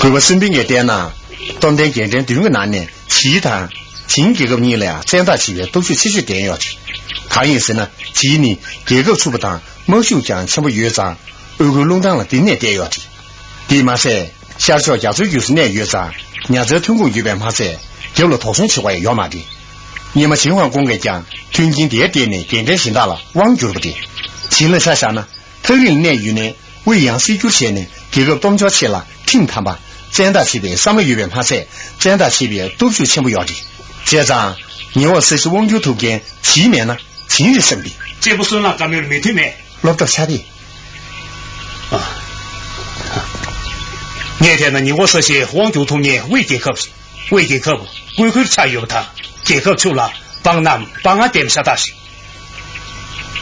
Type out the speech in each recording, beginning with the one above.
回我身边一点呢，当天见证对个男人，其他亲几个年来长大起来都是继续点下去。他也是呢，今年这个出不当，某秀将全部约战，二个弄当了顶年点下去。第嘛是下小家族就是那约战，伢子通过一边嘛是，丢了逃生去外要嘛的。你们情况公开讲，军警点点呢，点点行大了，忘记了不得。情了下下呢，头领那鱼呢，喂养水就些呢，这个东家去了，听他吧。长大区别上面有边拍摄，长大区别都是全部要的。接着，你我实施网球图片，前面呢，亲日生病。这不算了，咱们没对面。老到下的。啊，那天呢，你我实施网球图片未给客户，未给客户，归回参与他，给客户了，帮俺点下大事。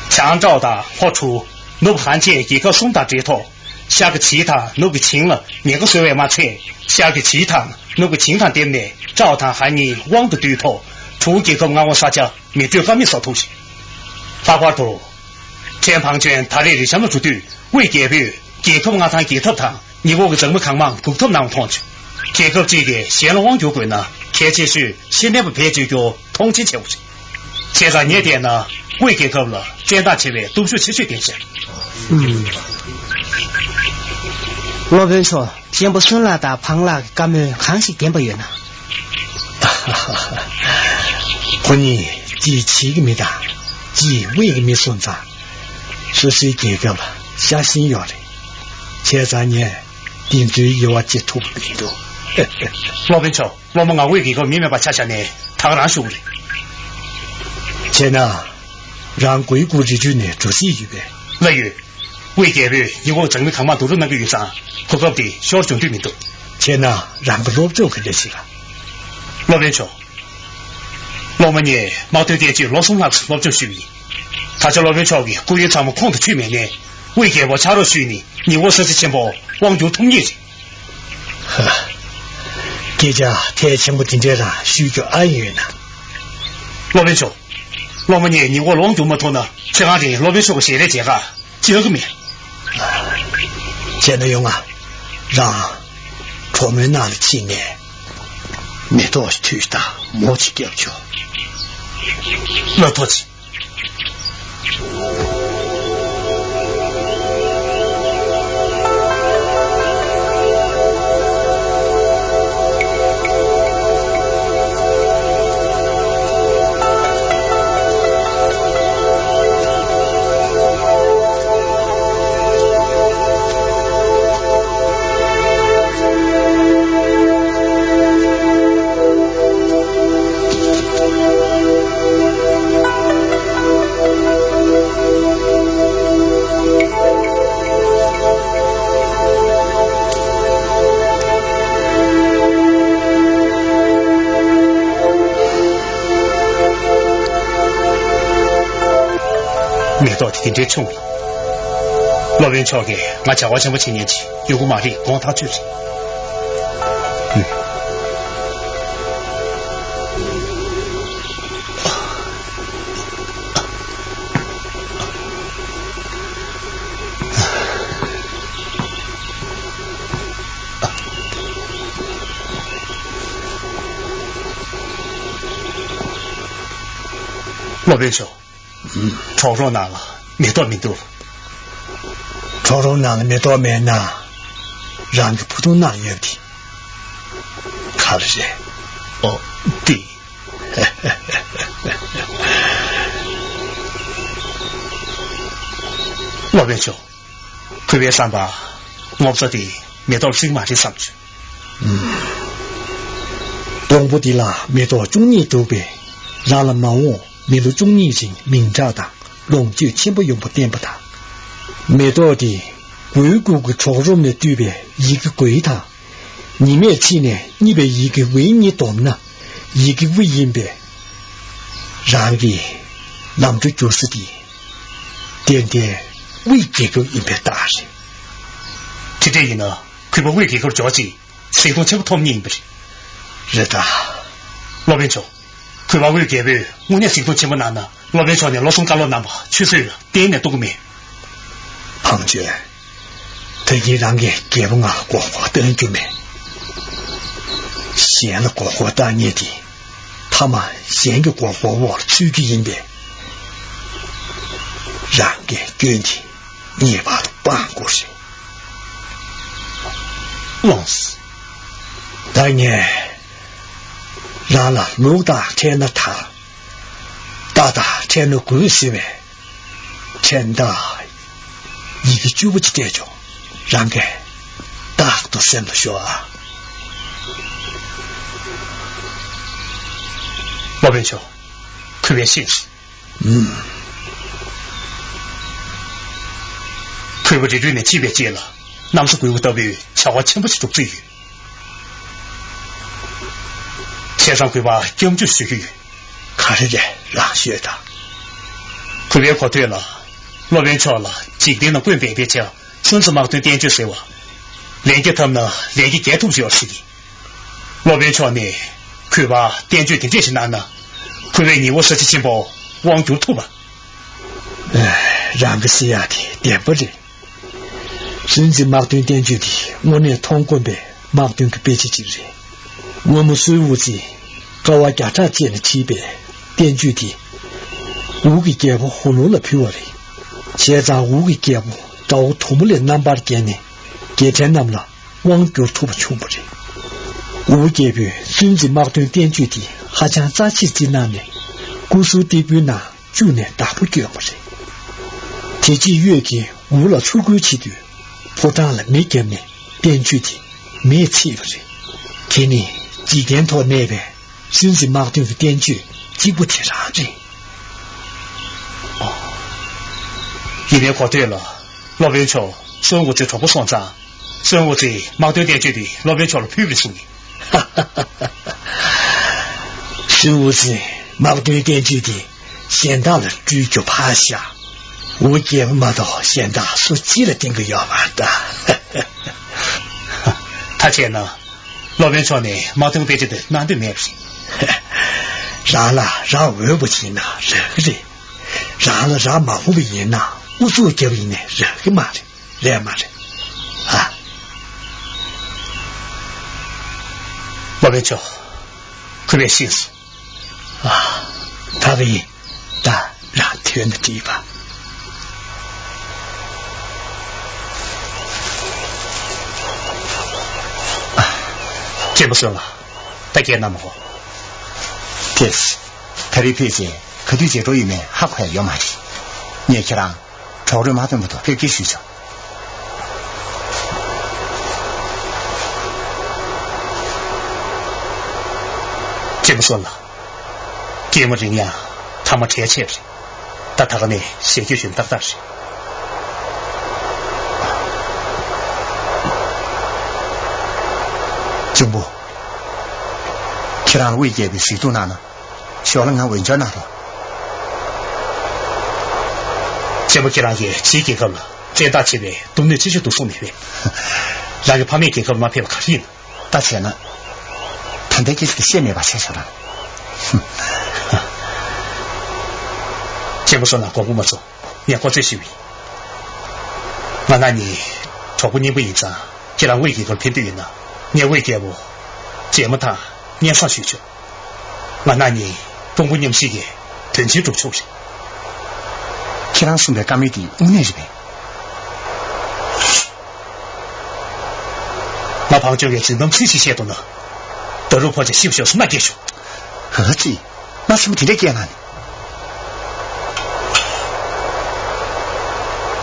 强照的发出，那不罕见给个送达这套。下个其他那个清了，那个水位嘛吹，下个其他那个清汤点面，照他喊你往个对头，出几个俺我撒娇，你对方面少东西。法官头，前旁卷他这里什么主对，为解决解扣俺他给他他，你我个怎么看忙，不他那么通去，解扣这个先了网球棍呢，开启是现在不配就叫通缉前去，现在年点呢，未给扣了，简单起来都是持续点下。老板说先不顺了打胖了咱们还是点不远呢。婚姻第7个没打第5个没顺法是谁给个了下心要的前3年定罪有我接触不多老板说我们俺为给个明白把恰恰呢他让输的前呢让鬼谷之君呢主席预备那有为解决以后整个看嘛都是那个预算可不的小军队民都前呢让不落就肯定是了老板说老们呢毛头点就老松那次老就虚拟他叫老板说的故意咱们空的去面呢为解我查到虚拟你我实际情报网就通缉这家太清不定这上需求安全呢老板说老们呢你我网就没通呢这样的老板说个写的这个几个面现在用啊让出门那里去年没多少推大摸起掉去那多起没到底这穷了老袁桥给俺家我全部青年去，有个马里光他去。老袁桥，吵着哪了？没到没到。吵着哪了没到没呢？让个普通男人的，看了谁？哦，对。老袁桥，快别上吧，我不知道没到新马里上去。东部的啦，没到中年都呗，让了忙我。没到中年人明照的，龙就千不用不点不他。没到的鬼谷个朝中的对边一个鬼他，你面前呢，你被一个为你懂呢，一个为因呗，然的，咱们就是的，点点为这个一边大人。这这一呢，可不为这个交际，谁都听不通你不是？是的，老边桥。可把为给为，我那行动这么难呢？老边少年老宋干了难吧？去世了，点点都个没。胖姐，他依然给我啊国华等就没，闲了国华大年的，他们闲个国华我出去应别，让给捐的，你把都办过去。老死，当年。让了老大天了他，大大天了关系呗，天大一个就不去这种，让给大都生了学啊。老边桥，特别现实。退不这对面级别接了，那么是鬼屋到位，瞧我请不起种罪语。线上会把根就学语，看着这让学的，会别考对了，老边桥了，今天的滚边边讲，甚至忙对点就谁哇，连给他们呢，连给改图就要是的，老边桥呢，会把点就点这些难呢，会为你我设计情报往就吐吧，让个西亚的点不着，甚至忙对点就的，我那通过呗，忙对个别去几人，我们税务局。搞我家长建的区别，点具体，五个干部葫芦了票嘞，现在五个干部找土木的南巴的干呢，给钱那么了，往就土不穷不着，五个干部甚至矛盾点具体，还想扎起济南呢，古时地区呢就能打不干不着，天气越给无了出轨期的，破障了没干呢，点具体没气不着，今年几点头那边。甚至矛盾的点据几乎贴上去。哦，一年考对了，老边桥生活在全部上涨，生活在矛盾点据的老边桥的配备数你。生活在矛盾点据的，现到了追究趴下，我也没到现在所记了定个要完的。他见呢，老边桥呢矛盾点据的难对没有。让了让我不行呐，人让了让马虎不赢呐，我做这个呢，人个嘛的，来嘛的，啊！老边桥，可别心思啊！他为但让天的地方，这不是了，大概那么好。这是，他的配件可对接着一面还快要买去，你看啦，朝着马顿不多，给学校。这么说了，这么人呀，他们贴切的，但他个呢，写就选大大事。进步，其他未解的谁都难呢？小了俺文件那里，这么给人也几给个了，这大起来都能继续读书明白，然后旁边给个马票可以了。大姐呢？他得给这个县面把写出来。这不说呢，光顾没做，也过这些位。我那你超过你不一张，既然为给个偏对人呢，你为给我节目他你上学去。我那你中国你们是个腾起主出去。既然送在干美的5年日呗。那旁就也只能仔细写到呢，德鲁破这需不需要什么结束？何止？那什么天天干呢？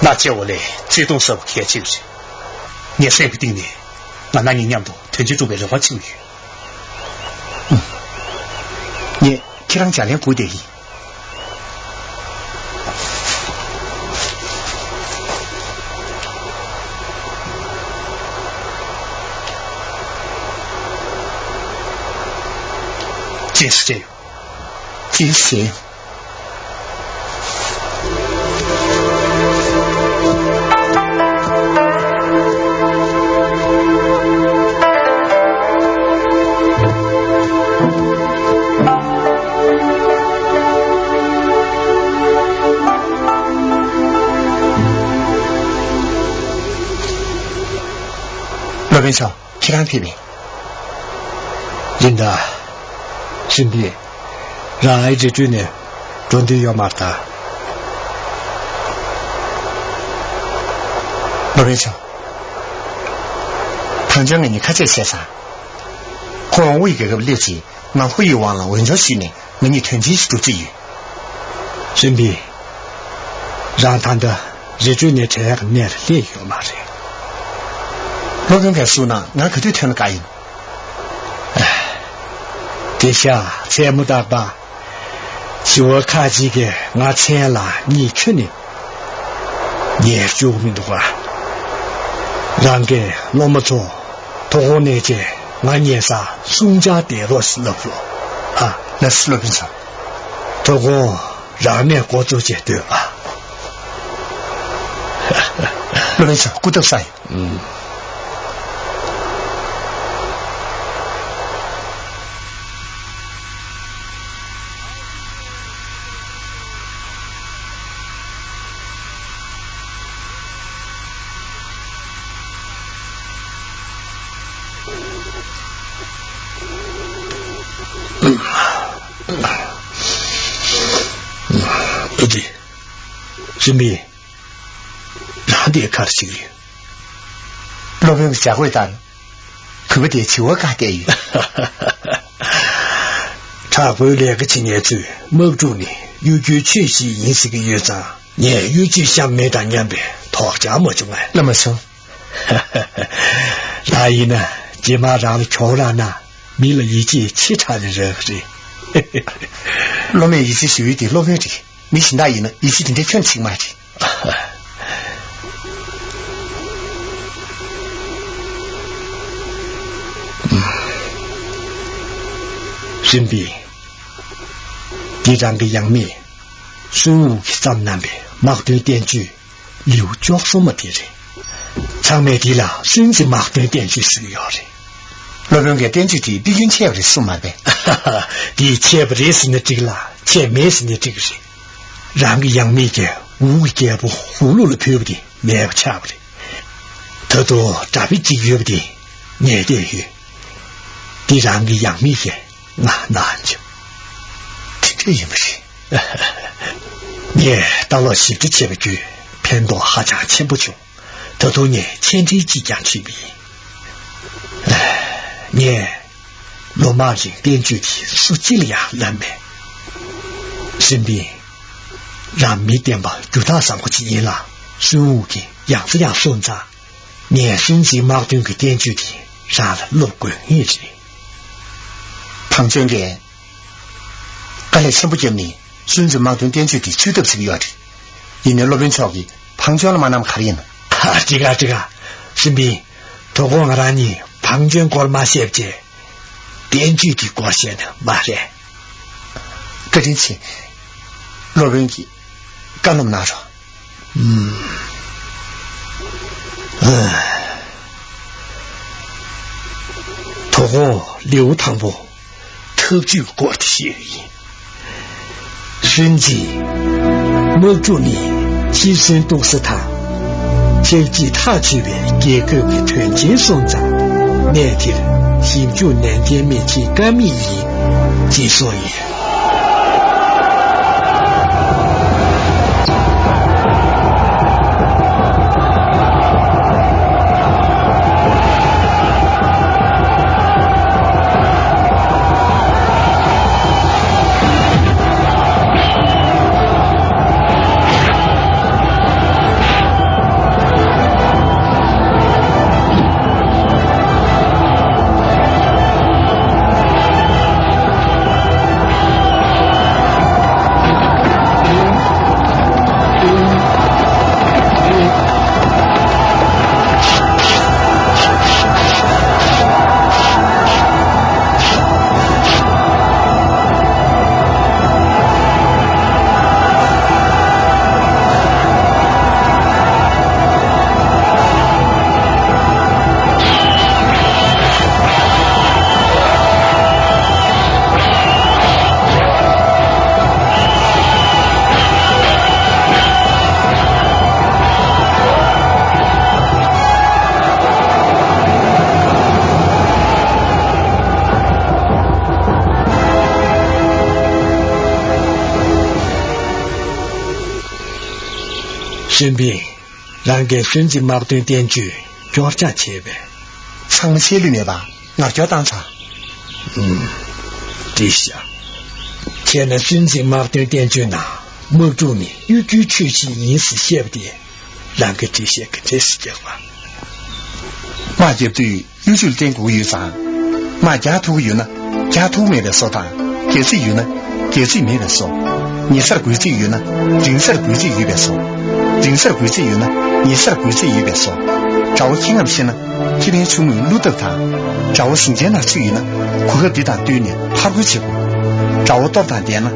那叫我来这栋事开进去，你说不定呢。那你娘都腾起主给人话教育。你既然家里过得意。这是这样，这是。罗文超，其他批评。真的。兄弟，让爱这句呢，准备要马达。罗文超，唐将你看这些啥？可能我一个了解，俺会有忘了文章训练，那你团结是做自由。兄弟，让他的这句呢，这个念的练要马的。罗文开书呢，俺可就听了感应。这下才没大吧？就我看几个，俺钱了，你去呢？你救命的话，让给那么做，多那件，俺年啥宋家跌落死了不？啊，那死了不少。不过让面国足阶对啊。罗文超，骨头晒。不对，兄弟，哪里看得清楚？罗文下回答，可不得去我家待遇。他回来个青年子，蒙住你，有句确实认识个院长，你有句想没当年呗，讨家么就来。那么说，大姨呢？今晚让了乔兰呐，没了一件其他的人人。罗文一直属于的罗文的，没信大姨呢，一直天天劝亲嘛的。身边，第二个杨梅，孙武去咱们那边，马队电锯，刘角什么的人，长梅地了，甚至马队电锯是要的。罗文给电锯的毕竟切不的数码呗。你切不的是那这个啦，切没是那这个人，让个杨梅的无为给不葫芦了推不的，没不掐不的，他都咋比几月不的，你得去，你让个杨梅的。那就这也不是。你到了西之前的句，偏多还讲钱不穷，他都你千里即将去比。你罗马人编剧的是几里呀人们，身边让没点吧，就他上过几年了，孙武的样子样孙子，你甚至矛盾给编剧的杀了陆滚一直。唐军给，刚才前不久呢，孙子矛盾电锯的绝对不是个样的，因为罗文超的庞军了嘛那么可怜呢。这个，身边，透过我让你庞军过了嘛写不接，编剧的过写的嘛人，这阵子罗文的，刚那么拿着。嗯，罗文的，刚那么拿着，罗文的，刚那么拿着。身边，透过我让你庞军过了嘛写不接，编剧的过写的嘛人，这阵子，罗文的，刚那么拿着。托我刘唐伯特具过的协议，孙继没助你其实都是他，就其他区别结构的团结松长，难题了，新旧难点面前干密仪及所以。顺便让给孙子矛盾点句脚架切呗，长期里面吧，我叫当场。这下现在孙子矛盾点句呢，没住你有句出去饮食写不的，让给这些跟这世界话。马就对有些点古有啥，马家土有呢，家土没得说的，给自有呢，给自没得说。你说的规则有呢，人说的规则有别说。人说的规则有呢，你说的规则有别说。找我听不些呢，这边出门路到他，找我新疆那去呢，可和对他对呢，他不去过。找我到他店呢，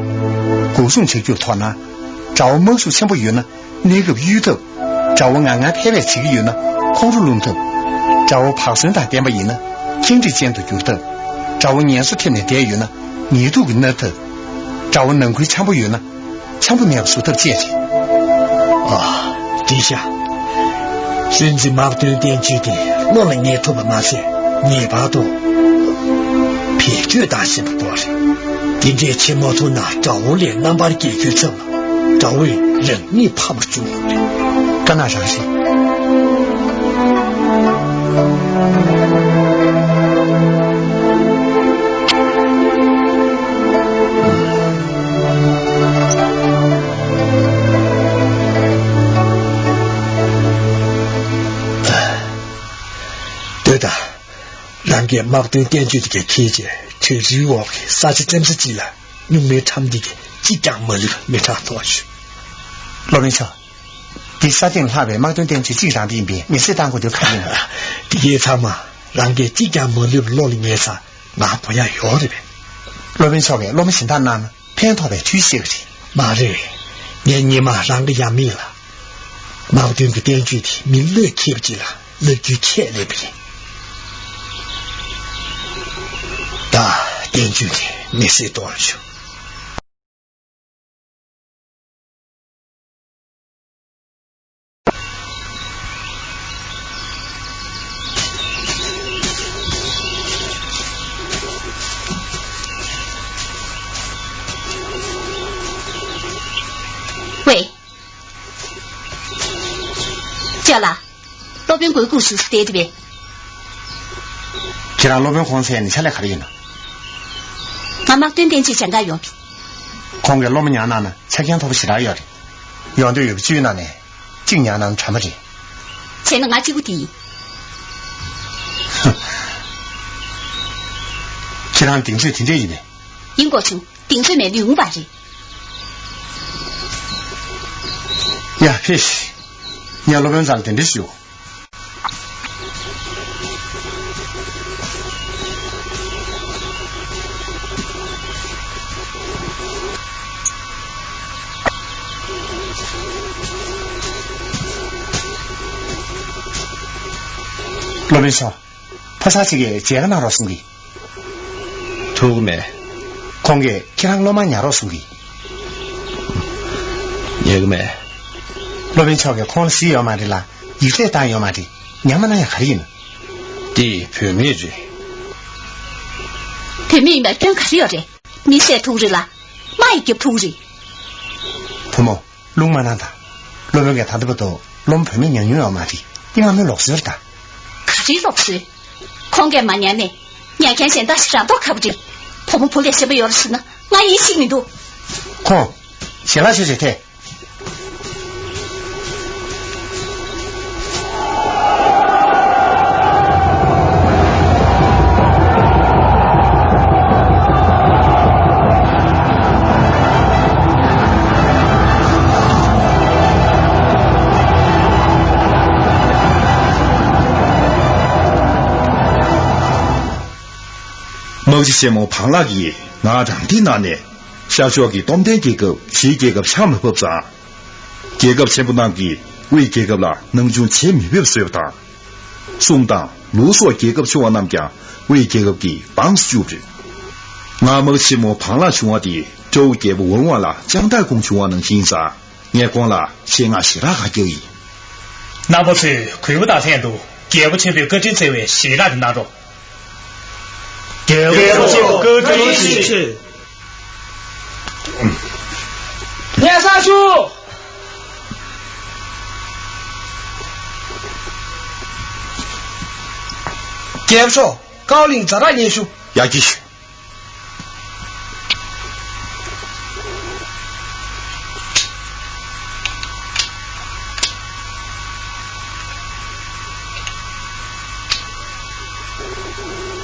古送去就团呢，找我某处全部有呢，那个鱼头，找我暗暗开来几个有呢，空着龙头，找我爬山大店不有呢，经济监督就头，找我年数天的店有呢，年度个那头，找我能亏全部有呢，全部描述到解决。这下孙子矛盾点据的落了年头不马些泥巴多撇绝大西不多了，今天切毛头拿找我脸能把你解决走了，找位人你怕不住了，干那啥事？对的，让给矛盾点据的给开解，确实我啥子真是急了，用没他们的给即将没了，没差多去。老文超，第三天下边矛盾点据经常变变，每次当过就看见了。第一场嘛，让给即将没了落里面啥，那不要要的呗。老文超呗，我们现在拿呢，偏讨呗推卸个的。妈的，年嘛让个也没了，矛盾个点据的明乐开不起了，那就切了呗。大点据的没谁多少去。喂，叫了，老边鬼故事是对的呗？既然老板黄菜，你才来看的呢。妈妈短点去想个用，看给老母娘呢，才想他不其他要的，要的有个句呢呢，今年能穿不着。才能俺几个第一。哼，既然顶水停这一边，英国城顶水面500人。呀，嘿，你要老板长顶的秀。罗文少，菩萨这个这个哪老兄弟？图个没？看个给他老妈娘老兄弟。也个没？罗文少个看了需要嘛的啦，一再打要嘛的，娘们那也可以呢。第表妹子。他明白真可以的，你谁突然了？妈也就突然。婆母，龙妈那的，罗文给他都不懂，龙婆妹娘要嘛的，你妈没老实的。可以老实，看个嘛娘呢？娘看现在啥都看不见，婆母婆来什么样的事呢？俺一起你都。看，写了就是的。某些项目庞大的牙长的那年，小学的东电结构、西结构项目不上，结构全部那个为结构了，能用前面别说的，送到卢梭结构情况那边为结构的帮助者。那某些项目庞大情况的周结构文化了，将代工情况能欣赏，眼光了，先按希腊还就义。那不是亏不大态度，结不起被各种职位希腊的那种。给我各种兴趣。念啥书？给不说，高龄咋来念书？要继续。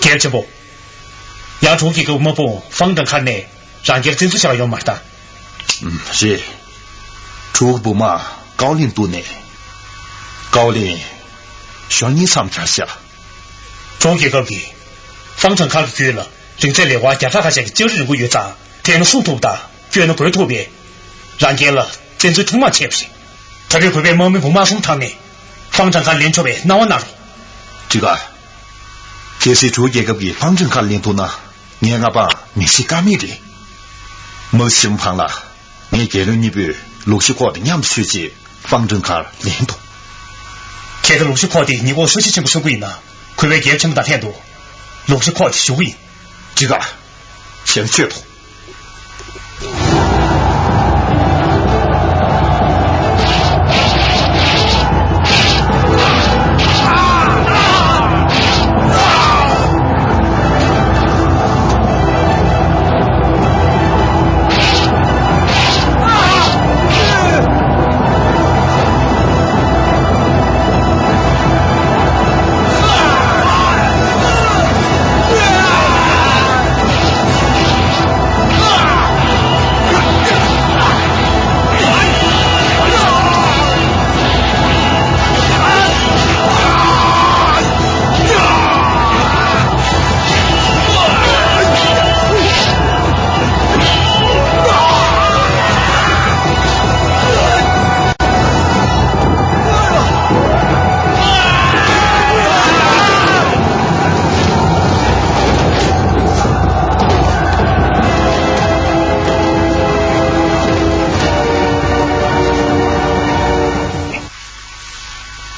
给这不。要出去给我们部方正看呢，让给真是小要买的。是，出个部嘛，高龄多呢，高龄像你上天下。中给个给，方正看了绝了，人在里话加上还是90人个月长，天了树头大，绝了鬼头别，让给了真是他妈切皮，特别会被毛民不马送汤呢，方正看连出呗，那我哪了？这个，这是出这个给方正看领导呢。你阿爸你是干咩的？没心胖了，你给了你不陆续过的娘子学姐方正卡领导。看到陆续过的，你我说起什么什么呢？亏为给这么大态度，陆续过的修为，这个先噱头。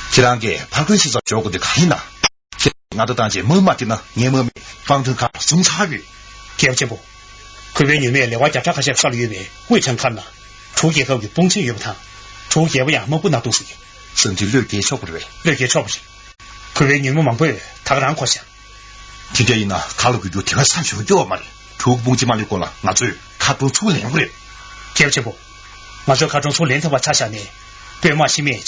这两个潘坤是做教过的可以呢，俺都当见某马的呢，年某面方正卡总差于，听不不？亏为你们另外家长还是少了一位，未曾看了，出结后的崩气与不谈，出结不呀，莫不拿东西，甚至略给少不了，略给少不是，亏为你们忙不，他个人可想，听见人呢，卡了个就听了3学就嘛的，出个崩气嘛就过了，俺最卡中出连回来，听不不？俺说卡中出连头发插下呢，对马西面。